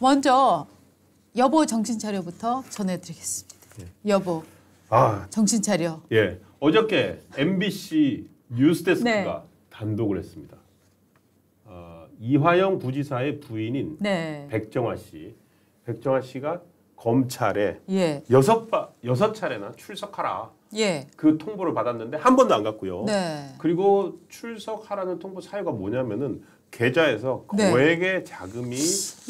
먼저 여보 정신 차려부터 전해드리겠습니다. 여보 정신 차려. 예, 어저께 MBC 뉴스데스크가 단독을 했습니다. 이화영 부지사의 부인인 백정화 씨. 백정화 씨가 검찰에 여섯 차례나 출석하라. 그 통보를 받았는데 한 번도 안 갔고요. 그리고 출석하라는 통보 사유가 뭐냐면은 계좌에서 거액의 자금이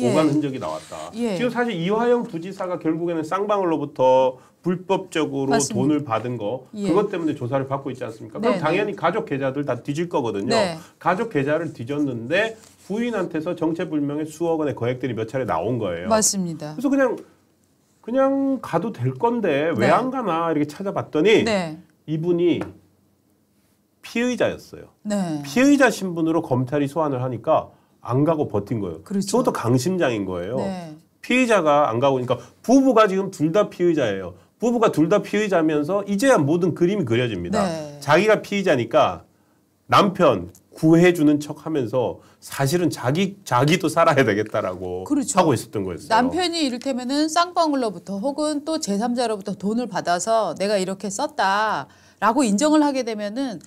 오간 흔적이 나왔다. 지금 사실 이화영 부지사가 결국에는 쌍방울로부터 불법적으로 맞습니다. 돈을 받은 거 그것 때문에 조사를 받고 있지 않습니까? 그럼 당연히 가족 계좌들 다 뒤질 거거든요. 가족 계좌를 뒤졌는데 부인한테서 정체불명의 수억 원의 거액들이 몇 차례 나온 거예요. 맞습니다. 그래서 그냥 가도 될 건데 왜 안 가나 이렇게 찾아봤더니 이분이 피의자였어요. 피의자 신분으로 검찰이 소환을 하니까 안 가고 버틴 거예요. 저것도 강심장인 거예요. 피의자가 안 가고 그러니까 부부가 지금 둘 다 피의자예요. 부부가 둘 다 피의자면서 이제야 모든 그림이 그려집니다. 자기가 피의자니까 남편 구해주는 척하면서 사실은 자기도 살아야 되겠다라고 하고 있었던 거였어요. 남편이 이를테면은 쌍방울로부터 혹은 또 제3자로부터 돈을 받아서 내가 이렇게 썼다라고 인정을 하게 되면은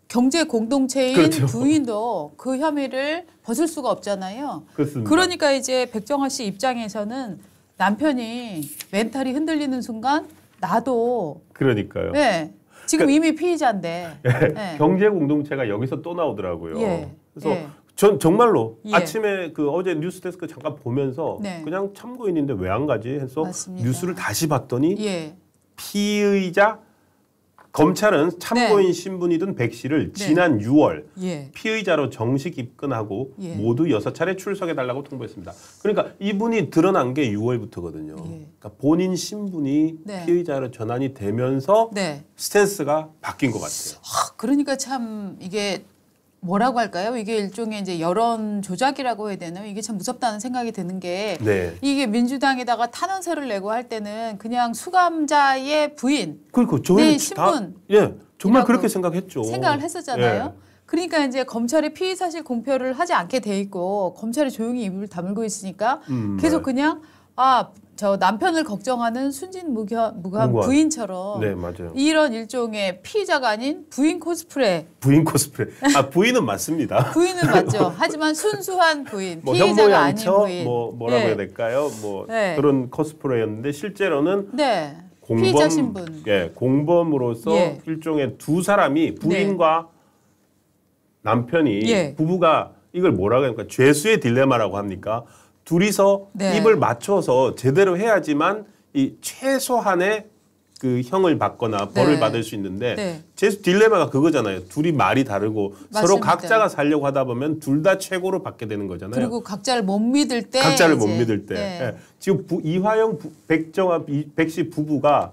경제 공동체인 부인도 그 혐의를 벗을 수가 없잖아요. 그렇습니다. 그러니까 이제 백정화 씨 입장에서는 남편이 멘탈이 흔들리는 순간 나도 그러니까요. 지금 이미 피의자인데 경제 공동체가 여기서 또 나오더라고요. 그래서 전 정말로 아침에 어제 뉴스데스크 잠깐 보면서 그냥 참고인인데 왜 안 가지 해서 뉴스를 다시 봤더니 피의자 검찰은 참고인 신분이던 백 씨를 지난 6월 피의자로 정식 입건하고 모두 6차례 출석해달라고 통보했습니다. 그러니까 이분이 드러난 게 6월부터거든요. 그러니까 본인 신분이 피의자로 전환이 되면서 스탠스가 바뀐 것 같아요. 그러니까 참 이게 뭐라고 할까요? 이게 일종의 이제 여론 조작이라고 해야 되나요? 이게 참 무섭다는 생각이 드는 게 이게 민주당에다가 탄원서를 내고 할 때는 그냥 수감자의 부인, 네, 신분, 정말 그렇게 생각했죠. 생각을 했었잖아요. 그러니까 이제 검찰이 피의 사실 공표를 하지 않게 돼 있고 검찰이 조용히 입을 다물고 있으니까 계속 그냥 저 남편을 걱정하는 순진무구한 부인처럼 이런 일종의 피의자가 아닌 부인 코스프레. 부인은 맞습니다. 부인은 맞죠. 하지만 순수한 부인, 뭐 피의자가 아닌 부인. 뭐라고 해야 될까요? 그런 코스프레였는데 실제로는 피의자 신분. 공범으로서 일종의 두 사람이 부인과 남편이 부부가 이걸 뭐라고 합니까? 죄수의 딜레마라고 합니까? 둘이서 입을 맞춰서 제대로 해야지만 이 최소한의 그 형을 받거나 벌을 받을 수 있는데 죄수 딜레마가 그거잖아요. 둘이 말이 다르고 서로 각자가 살려고 하다 보면 둘 다 최고로 받게 되는 거잖아요. 그리고 각자를 못 믿을 때. 지금 이화영, 백정화, 백씨 부부가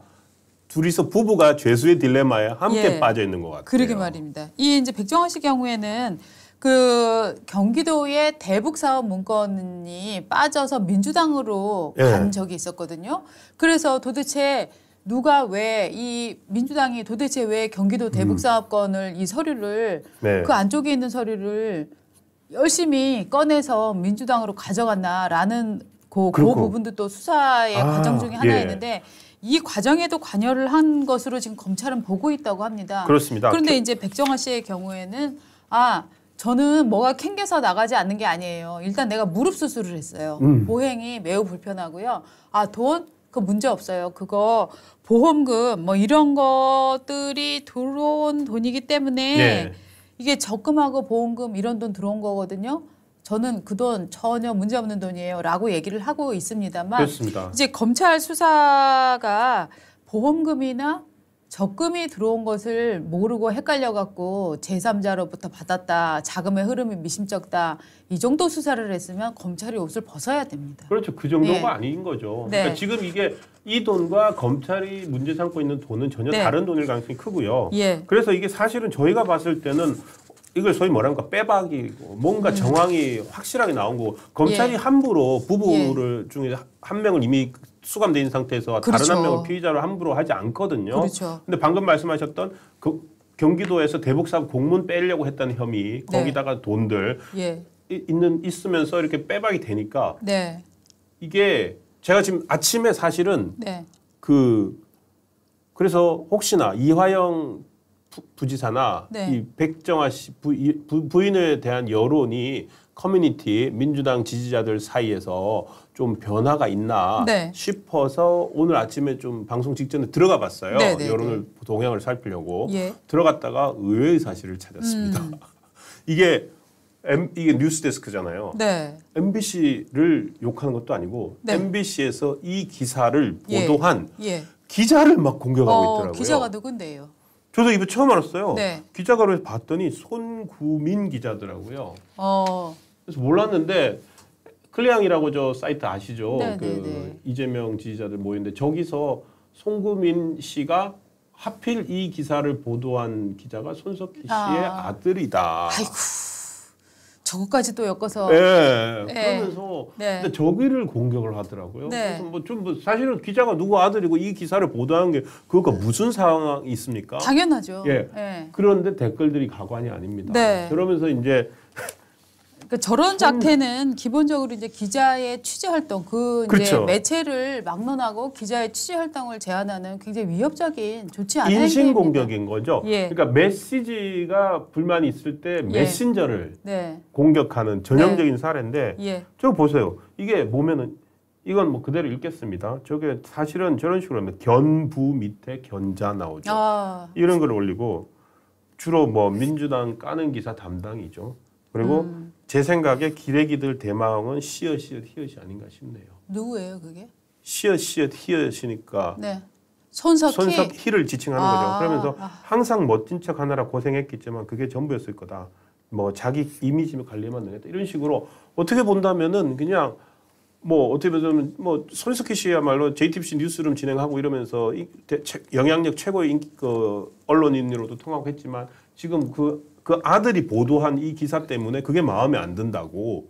둘이서 부부가 죄수의 딜레마에 함께 빠져 있는 것 같아요. 그러게 말입니다. 이 이제 백정화 씨 경우에는 그 경기도의 대북 사업 문건이 빠져서 민주당으로 간 적이 있었거든요. 그래서 도대체 누가 왜 이 민주당이 도대체 왜 경기도 대북 사업건을 이 서류를 그 안쪽에 있는 서류를 열심히 꺼내서 민주당으로 가져갔나라는 그 부분도 또 수사의 과정 중에 하나였는데 이 과정에도 관여를 한 것으로 지금 검찰은 보고 있다고 합니다. 그렇습니다. 그런데 이제 백정화 씨의 경우에는 저는 뭐가 캥겨서 나가지 않는 게 아니에요. 일단 내가 무릎 수술을 했어요. 보행이 매우 불편하고요. 돈? 그거 문제 없어요. 그거 보험금 뭐 이런 것들이 들어온 돈이기 때문에 이게 적금하고 보험금 이런 돈 들어온 거거든요. 저는 그 돈 전혀 문제 없는 돈이에요. 라고 얘기를 하고 있습니다만 이제 검찰 수사가 보험금이나 적금이 들어온 것을 모르고 헷갈려갖고 제3자로부터 받았다. 자금의 흐름이 미심쩍다. 이 정도 수사를 했으면 검찰이 옷을 벗어야 됩니다. 그렇죠. 그 정도가 아닌 거죠. 그러니까 지금 이 돈과 검찰이 문제 삼고 있는 돈은 전혀 다른 돈일 가능성이 크고요. 그래서 이게 사실은 저희가 봤을 때는 이걸 소위 뭐랄까 빼박이고 뭔가 정황이 확실하게 나온 거고 검찰이 함부로 부부를 중에 한 명을 이미 수감돼 있는 상태에서 다른 한 명을 피의자로 함부로 하지 않거든요. 근데 방금 말씀하셨던 그 경기도에서 대북사업 공문 빼려고 했다는 혐의 거기다가 돈들 있으면서 이렇게 빼박이 되니까 이게 제가 지금 아침에 사실은 네. 그래서 혹시나 이화영 부지사나 네. 이 백정아 씨 부인에 대한 여론이 커뮤니티 민주당 지지자들 사이에서 좀 변화가 있나 네. 싶어서 오늘 아침에 좀 방송 직전에 들어가 봤어요. 네, 네, 여론을 동향을 살피려고 예. 들어갔다가 의외의 사실을 찾았습니다. 이게 뉴스데스크잖아요. 네. MBC를 욕하는 것도 아니고 네. MBC에서 이 기사를 보도한 예. 기자를 막 공격하고 있더라고요. 기자가 누군데요? 저도 이거 처음 알았어요. 네. 기자가로 봤더니 손구민 기자더라고요. 그래서 몰랐는데 클리앙이라고 저 사이트 아시죠? 네. 이재명 지지자들 모이는데 저기서 손구민 씨가 하필 이 기사를 보도한 기자가 손석희 씨의 아들이다. 아이고. 저거까지 또 엮어서. 네. 그러면서 네. 근데 저기를 공격을 하더라고요. 네. 그래서 뭐 사실은 기자가 누구 아들이고 이 기사를 보도한 게 그거가 무슨 상황이 있습니까? 당연하죠. 예. 네. 그런데 댓글들이 가관이 아닙니다. 네. 그러면서 이제 그러니까 저런 작태는 기본적으로 이제 기자의 취재 활동, 그렇죠. 이제 매체를 막론하고 기자의 취재 활동을 제한하는 굉장히 위협적인 좋지 않은 인신 공격인 거죠. 예. 그러니까 메시지가 불만이 있을 때 메신저를 네. 공격하는 전형적인 사례인데 예. 저거 보세요. 이게 보면은 이건 뭐 그대로 읽겠습니다. 저게 사실은 저런 식으로 하면 견부 밑에 견자 나오죠. 이런 걸 올리고 주로 뭐 민주당 까는 기사 담당이죠. 그리고 제 생각에 기레기들 대마왕은 시읒 히읗이 아닌가 싶네요. 누구예요 그게? 시읒 히읗이니까 네. 손석희를 지칭하는 거죠. 그러면서 항상 멋진 척 하느라 고생했겠지만 그게 전부였을 거다. 뭐 자기 이미지 관리만 되겠다. 이런 식으로 어떻게 본다면은 그냥 뭐 어떻게 보면 뭐 손석희 씨야말로 JTBC 뉴스룸 진행하고 이러면서 영향력 최고의 언론인으로도 통하고 했지만 지금 그 아들이 보도한 이 기사 때문에 그게 마음에 안 든다고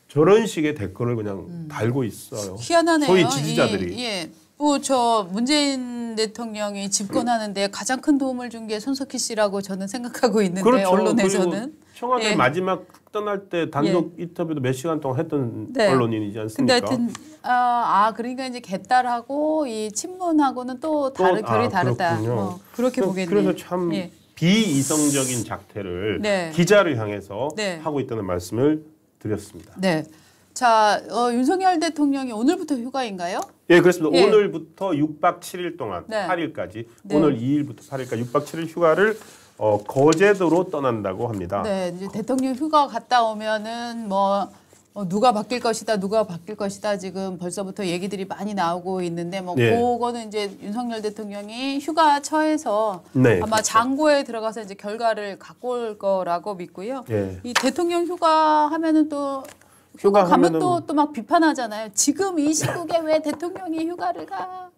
저런 식의 댓글을 그냥 달고 있어요. 희한하네요. 소위 지지자들이. 저 문재인 대통령이 집권하는데 가장 큰 도움을 준 게 손석희 씨라고 저는 생각하고 있는데 그렇죠. 언론에서는. 청와대 마지막 떠날 때 단독 인터뷰도 몇 시간 동안 했던 언론인이지 않습니까? 근데 하여튼 그러니까 이제 개딸하고 이 친문하고는 또 결이 다르다. 그렇게 보겠네요. 그래서 참 비이성적인 작태를 기자를 향해서 하고 있다는 말씀을 드렸습니다. 네. 자, 윤석열 대통령이 오늘부터 휴가인가요? 예, 그렇습니다. 오늘부터 6박 7일 동안 8일까지 오늘 2일부터 8일까지 6박 7일 휴가를 거제도로 떠난다고 합니다. 네, 이제 대통령 휴가 갔다 오면은 누가 바뀔 것이다 지금 벌써부터 얘기들이 많이 나오고 있는데 그거는 이제 윤석열 대통령이 휴가 처해서 아마 그렇죠. 장고에 들어가서 이제 결과를 갖고 올 거라고 믿고요. 이 대통령 휴가 하면은 또 휴가 가면 또 막 비판하잖아요. 지금 이 시국에 왜 대통령이 휴가를 가?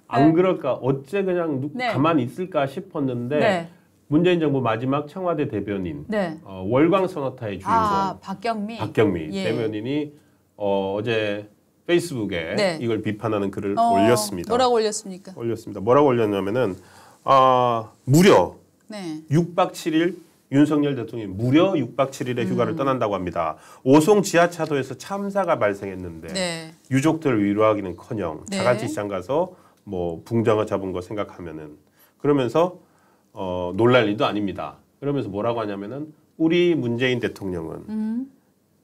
안 그럴까? 어째 그냥 가만히 있을까 싶었는데 문재인 정부 마지막 청와대 대변인 월광 소나타의 주인공 박경미 대변인이 어제 페이스북에 이걸 비판하는 글을 올렸습니다. 뭐라고 올렸습니까? 뭐라고 올렸냐면은 무려 6박 7일 윤석열 대통령이 무려 6박 7일의 휴가를 떠난다고 합니다. 오송 지하차도에서 참사가 발생했는데 유족들을 위로하기는커녕 자갈치 시장 가서 뭐 붕장어 잡은 거 생각하면은 그러면서 놀랄 일도 아닙니다. 그러면서 뭐라고 하냐면은 우리 문재인 대통령은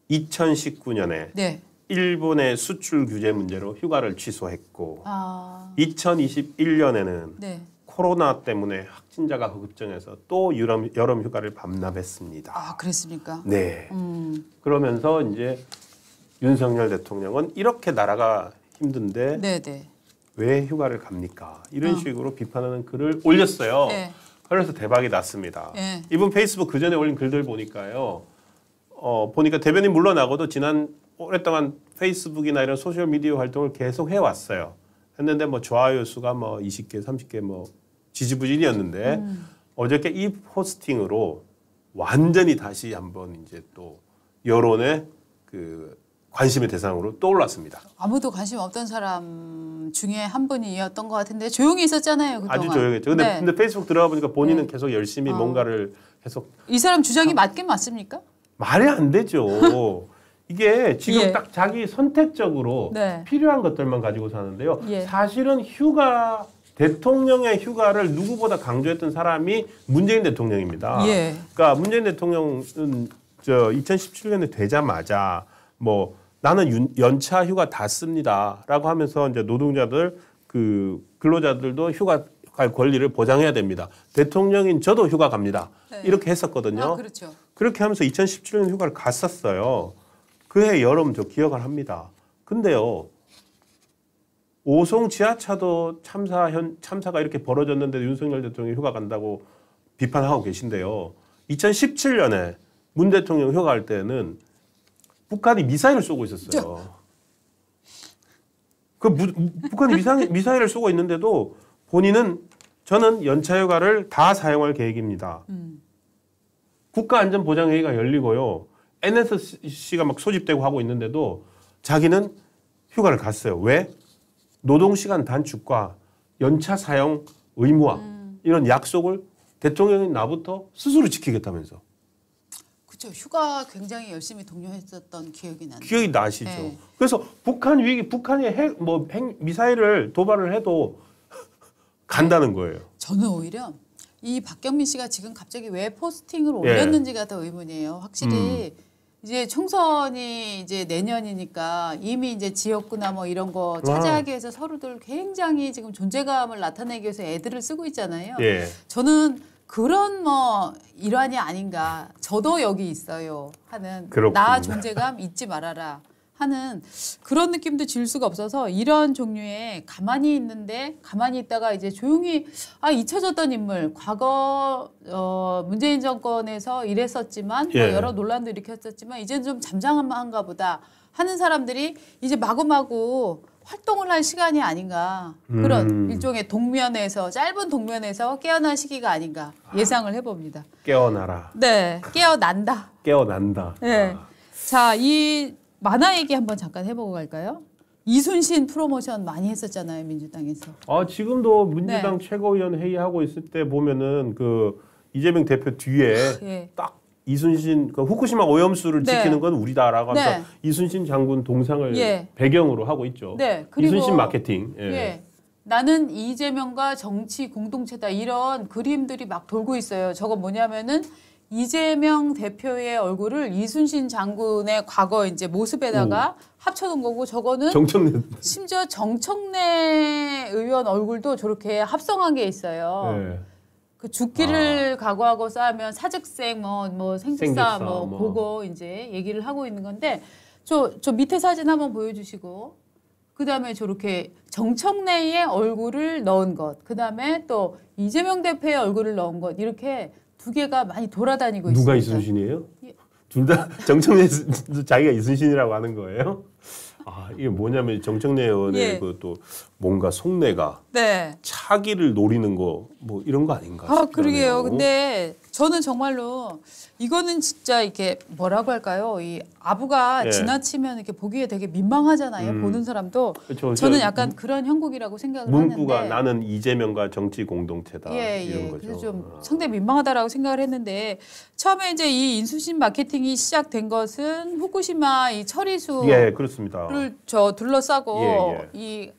2019년에 일본의 수출 규제 문제로 휴가를 취소했고 2021년에는 코로나 때문에 확진자가 급증해서 또 여름 휴가를 반납했습니다. 그랬습니까? 네. 그러면서 이제 윤석열 대통령은 이렇게 나라가 힘든데 왜 휴가를 갑니까? 이런 식으로 비판하는 글을 올렸어요. 그래서 대박이 났습니다. 이분 페이스북 그 전에 올린 글들 보니까요. 보니까 대변인 물러나고도 지난 오랫동안 페이스북이나 이런 소셜 미디어 활동을 계속 해왔어요. 했는데 뭐 좋아요 수가 뭐 20개, 30개 뭐 지지부진이었는데 어저께 이 포스팅으로 완전히 다시 한번 이제 또 여론의 그 관심의 대상으로 떠올랐습니다. 아무도 관심 없던 사람 중에 한 분이었던 것 같은데 조용히 있었잖아요 그동안. 아주 조용했죠. 근데 페이스북 들어가 보니까 본인은 계속 열심히 뭔가를 계속. 이 사람 주장이 맞긴 맞습니까? 말이 안 되죠. 이게 지금 예. 딱 자기 선택적으로 네. 필요한 것들만 가지고 사는데요. 예. 사실은 대통령의 휴가를 누구보다 강조했던 사람이 문재인 대통령입니다. 예. 그러니까 문재인 대통령은 2017년에 되자마자 뭐 나는 연차 휴가 다 씁니다라고 하면서 이제 노동자들 근로자들도 휴가 갈 권리를 보장해야 됩니다. 대통령인 저도 휴가 갑니다. 네. 이렇게 했었거든요. 아, 그렇죠. 그렇게 하면서 2017년 휴가를 갔었어요. 그해 여름 저 기억을 합니다. 근데요. 오송 지하차도 참사가 이렇게 벌어졌는데 윤석열 대통령이 휴가 간다고 비판하고 계신데요. 2017년에 문 대통령 휴가 갈 때는 북한이 미사일을 쏘고 있었어요. 북한이 미사일을 쏘고 있는데도 본인은 저는 연차 휴가를 다 사용할 계획입니다. 국가안전보장회의가 열리고요. NSC가 막 소집되고 하고 있는데도 자기는 휴가를 갔어요. 왜? 노동시간 단축과 연차 사용 의무화 이런 약속을 대통령이 나부터 스스로 지키겠다면서. 그렇죠. 휴가 굉장히 열심히 독려했었던 기억이 나네요. 기억이 나시죠. 네. 그래서 북한 위기, 북한이 미사일을 도발을 해도 간다는 거예요. 저는 오히려 이 박경민 씨가 지금 갑자기 왜 포스팅을 올렸는지가 더 의문이에요. 확실히 이제 총선이 이제 내년이니까 이미 이제 지역구나 뭐 이런 거 차지하기 위해서 서로들 굉장히 지금 존재감을 나타내기 위해서 애들을 쓰고 있잖아요. 예. 저는 그런 뭐 일환이 아닌가. 저도 여기 있어요 하는 그렇군요. 나 존재감 잊지 말아라 하는 그런 느낌도 지울 수가 없어서 이런 종류의 가만히 있는데 가만히 있다가 이제 조용히 잊혀졌던 인물 과거 문재인 정권에서 일했었지만 예. 뭐 여러 논란도 일으켰었지만 이제는 좀 잠잠한가 보다 하는 사람들이 이제 마구마구 활동을 할 시간이 아닌가 그런 일종의 짧은 동면에서 깨어난 시기가 아닌가 예상을 해봅니다. 깨어나라. 네, 깨어난다. 깨어난다. 네. 자, 이 만화 얘기 한번 잠깐 해보고 갈까요? 이순신 프로모션 많이 했었잖아요, 민주당에서. 지금도 민주당 최고위원 회의하고 있을 때 보면은 이재명 대표 뒤에 딱 이순신 후쿠시마 오염수를 지키는 건 우리다라고 하면서 이순신 장군 동상을 배경으로 하고 있죠. 네. 그리고 이순신 마케팅. 나는 이재명과 정치 공동체다 이런 그림들이 막 돌고 있어요. 저거 뭐냐면은 이재명 대표의 얼굴을 이순신 장군의 과거 이제 모습에다가 합쳐놓은 거고 저거는 심지어 정청래 의원 얼굴도 저렇게 합성한 게 있어요. 네. 그 죽기를 각오하고 싸우면 사즉생 뭐 생직사 뭐 그거 이제 얘기를 하고 있는 건데 저 밑에 사진 한번 보여주시고 그다음에 저렇게 정청래의 얼굴을 넣은 것 그다음에 또 이재명 대표의 얼굴을 넣은 것 이렇게 두 개가 많이 돌아다니고 있습니다. 누가 이순신이에요? 둘 다 정청래 자기가 이순신이라고 하는 거예요? 이게 뭐냐면 정청래 의원의 또 뭔가 속내가 차기를 노리는 거 뭐 이런 거 아닌가 싶어요. 그러게요. 근데 저는 정말로 이거는 진짜 이렇게 뭐라고 할까요? 이 아부가 지나치면 이렇게 보기에 되게 민망하잖아요. 보는 사람도. 그렇죠. 저는 약간 그런 형국이라고 생각을 문구가 하는데. 나는 이재명과 정치 공동체다. 이런 거죠. 그래서 좀 상당히 민망하다라고 생각을 했는데 처음에 이제 이 인수신 마케팅이 시작된 것은 후쿠시마 이 처리수를 그렇습니다. 둘러싸고 이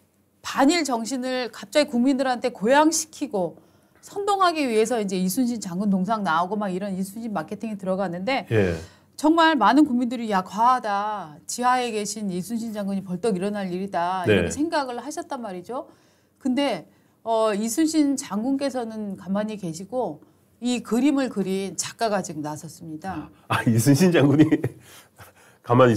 반일 정신을 갑자기 국민들한테 고양시키고 선동하기 위해서 이제 이순신 장군 동상 나오고 막 이런 이순신 마케팅이 들어갔는데 정말 많은 국민들이 과하다. 지하에 계신 이순신 장군이 벌떡 일어날 일이다. 이렇게 생각을 하셨단 말이죠. 근데 이순신 장군께서는 가만히 계시고 이 그림을 그린 작가가 지금 나섰습니다. 이순신 장군이 가만히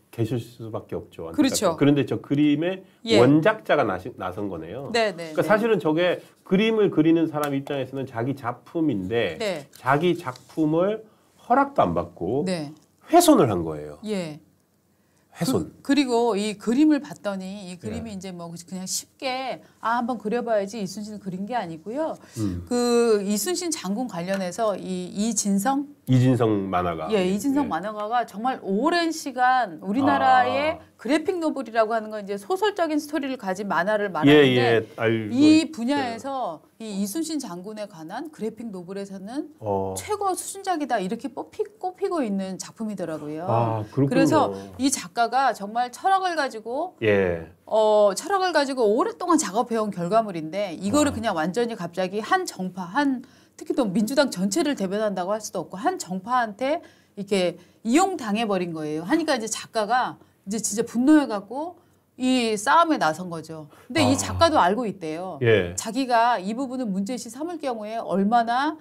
계실 수밖에 없죠. 그렇죠. 그런데 저 그림의 원작자가 나선 거네요. 그러니까 사실은 저게 그림을 그리는 사람 입장에서는 자기 작품인데 자기 작품을 허락도 안 받고 훼손을 한 거예요. 훼손. 그리고 이 그림을 봤더니 이 그림이 이제 뭐 그냥 쉽게 한번 그려봐야지 이순신을 그린 게 아니고요. 그 이순신 장군 관련해서 이진성 만화가. 이진성 만화가가 정말 오랜 시간 우리나라의 그래픽 노블이라고 하는 건 이제 소설적인 스토리를 가진 만화를 말하는데 이 분야에서 이 이순신 장군에 관한 그래픽 노블에서는 최고 수준작이다 이렇게 꼽히고 있는 작품이더라고요. 아, 그렇군요. 그래서 이 작가가 정말 철학을 가지고 철학을 가지고 오랫동안 작업해온 결과물인데 이거를 그냥 완전히 갑자기 한 정파, 특히 또 민주당 전체를 대변한다고 할 수도 없고 한 정파한테 이렇게 이용당해버린 거예요. 하니까 이제 작가가 이제 진짜 분노해갖고 이 싸움에 나선 거죠. 근데 이 작가도 알고 있대요. 자기가 이 부분을 문제시 삼을 경우에 얼마나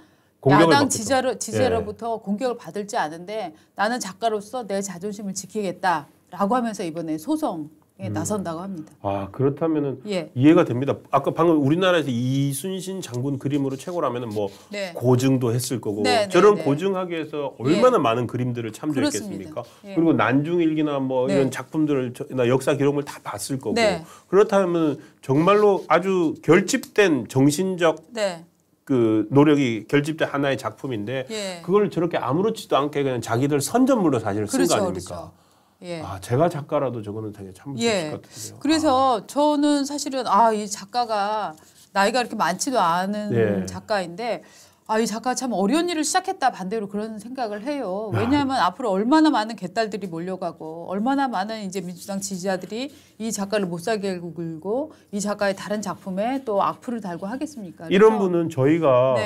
야당 지지자로부터 공격을 받을지 아는데 나는 작가로서 내 자존심을 지키겠다라고 하면서 이번에 소송에 나선다고 합니다. 아, 그렇다면은 이해가 됩니다. 아까 방금 우리나라에서 이순신 장군 그림으로 최고라면은 뭐 고증도 했을 거고 저런 고증하기 위해서 얼마나 많은 그림들을 참조했겠습니까? 그리고 난중일기나 뭐 이런 작품들을 역사 기록물 다 봤을 거고 그렇다면 정말로 아주 결집된 정신적 그 노력이 결집된 하나의 작품인데 그걸 저렇게 아무렇지도 않게 그냥 자기들 선전물로 사실 쓴 거 아닙니까? 아, 제가 작가라도 저거는 되게 참을 수 있을 것 같은데요. 그래서 저는 사실은 이 작가가 나이가 그렇게 많지도 않은 작가인데 이 작가가 참 어려운 일을 시작했다 반대로 그런 생각을 해요. 왜냐하면 앞으로 얼마나 많은 개딸들이 몰려가고 얼마나 많은 이제 민주당 지지자들이 이 작가를 못 살게 굴고 이 작가의 다른 작품에 또 악플을 달고 하겠습니까? 이런 분은 저희가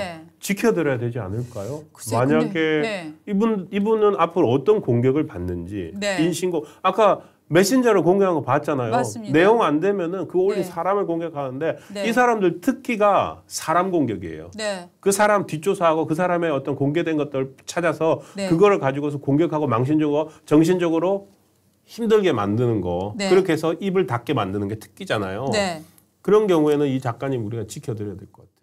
지켜드려야 되지 않을까요? 글쎄, 만약에 이분은 앞으로 어떤 공격을 받는지 인신공 아까 메신저를 공개한 거 봤잖아요. 맞습니다. 내용 안 되면은 그 올린 사람을 공격하는데 이 사람들 특기가 사람 공격이에요. 그 사람 뒷조사하고 그 사람의 어떤 공개된 것들 찾아서 그거를 가지고서 공격하고 망신적으로 정신적으로 힘들게 만드는 거 그렇게 해서 입을 닫게 만드는 게 특기잖아요. 그런 경우에는 이 작가님 우리가 지켜드려야 될 것 같아요.